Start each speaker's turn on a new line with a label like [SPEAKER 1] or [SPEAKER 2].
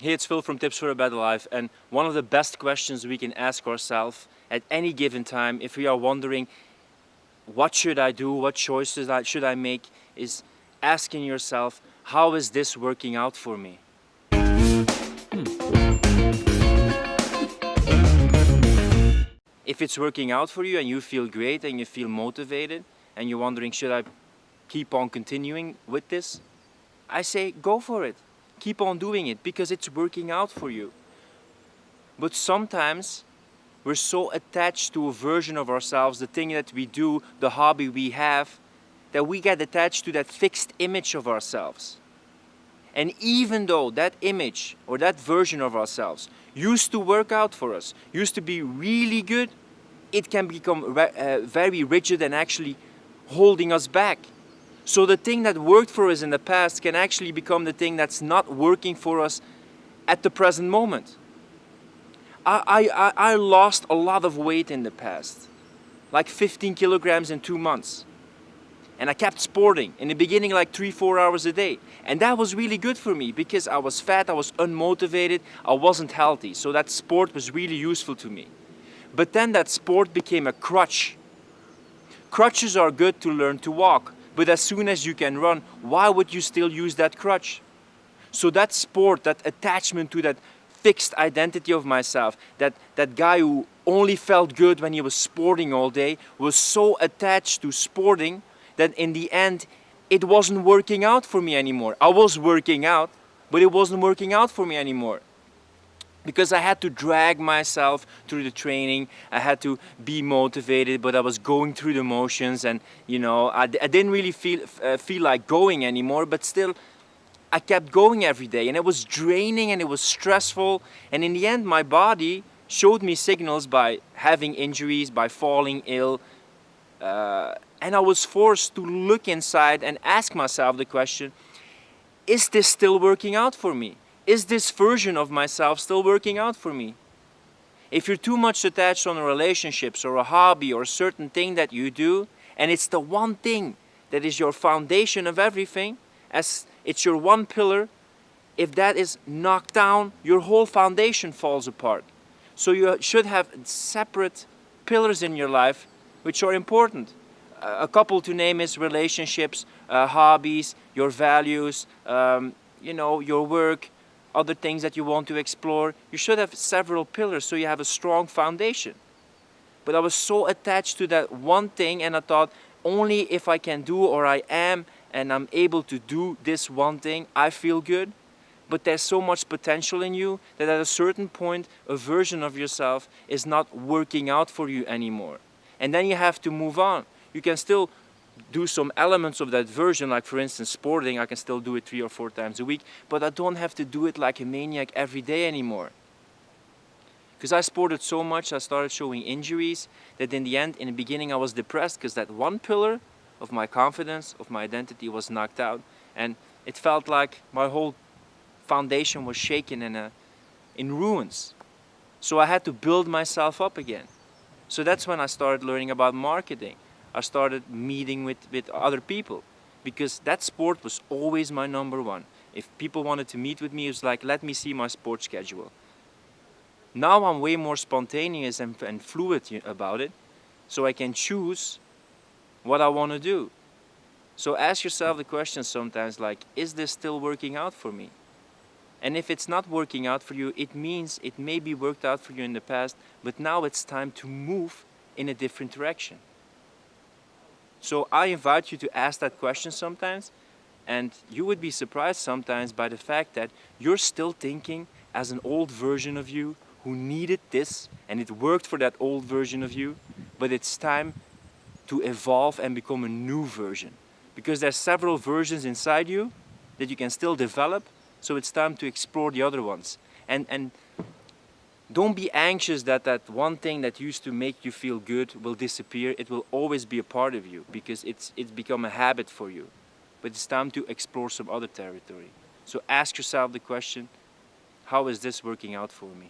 [SPEAKER 1] Hey, it's Phil from Tips for a Better Life, and one of the best questions we can ask ourselves at any given time if we are wondering, what should I do, what choices should I make, is asking yourself, how is this working out for me? If it's working out for you and you feel great and you feel motivated and you're wondering, should I keep on continuing with this? I say, go for it. Keep on doing it because it's working out for you. But sometimes we're so attached to a version of ourselves, the thing that we do, the hobby we have, that we get attached to that fixed image of ourselves. And even though that image or that version of ourselves used to work out for us, used to be really good, it can become very rigid and actually holding us back. So the thing that worked for us in the past can actually become the thing that's not working for us at the present moment. I lost a lot of weight in the past, like 15 kilograms in 2 months. And I kept sporting, in the beginning like 3-4 hours a day. And that was really good for me because I was fat, I was unmotivated, I wasn't healthy. So that sport was really useful to me. But then that sport became a crutch. Crutches are good to learn to walk. But as soon as you can run, why would you still use that crutch? So that sport, that attachment to that fixed identity of myself, that guy who only felt good when he was sporting all day, was so attached to sporting that in the end, it wasn't working out for me anymore. I was working out, but it wasn't working out for me anymore. Because I had to drag myself through the training, I had to be motivated, but I was going through the motions, and I didn't really feel like going anymore, but still I kept going every day, and it was draining and it was stressful, and in the end my body showed me signals by having injuries, by falling ill, and I was forced to look inside and ask myself the question, is this still working out for me? Is this version of myself still working out for me? If you're too much attached on relationships or a hobby or a certain thing that you do, and it's the one thing that is your foundation of everything, as it's your one pillar, if that is knocked down, your whole foundation falls apart. So you should have separate pillars in your life which are important. A couple to name is relationships, hobbies, your values, your work, other things that you want to explore. You should have several pillars so you have a strong foundation. But I was so attached to that one thing, and I thought, only if I can do, or I am and I'm able to do this one thing, I feel good. But there's so much potential in you that at a certain point a version of yourself is not working out for you anymore. And then you have to move on. You can still do some elements of that version, like for instance sporting. I can still do it 3 or 4 times a week, but I don't have to do it like a maniac every day anymore. Because I sported so much, I started showing injuries that in the end, in the beginning I was depressed because that one pillar of my confidence, of my identity was knocked out, and it felt like my whole foundation was shaken and in ruins. So I had to build myself up again. So that's when I started learning about marketing. I started meeting with other people because that sport was always my number one. If people wanted to meet with me, it was like, let me see my sports schedule. Now I'm way more spontaneous and fluid about it, so I can choose what I want to do. So ask yourself the question sometimes like, is this still working out for me? And if it's not working out for you, it means it maybe worked out for you in the past, but now it's time to move in a different direction. So I invite you to ask that question sometimes, and you would be surprised sometimes by the fact that you're still thinking as an old version of you who needed this, and it worked for that old version of you, but it's time to evolve and become a new version. Because there's several versions inside you that you can still develop, so it's time to explore the other ones. And don't be anxious that that one thing that used to make you feel good will disappear. It will always be a part of you because it's become a habit for you. But it's time to explore some other territory. So ask yourself the question, how is this working out for me?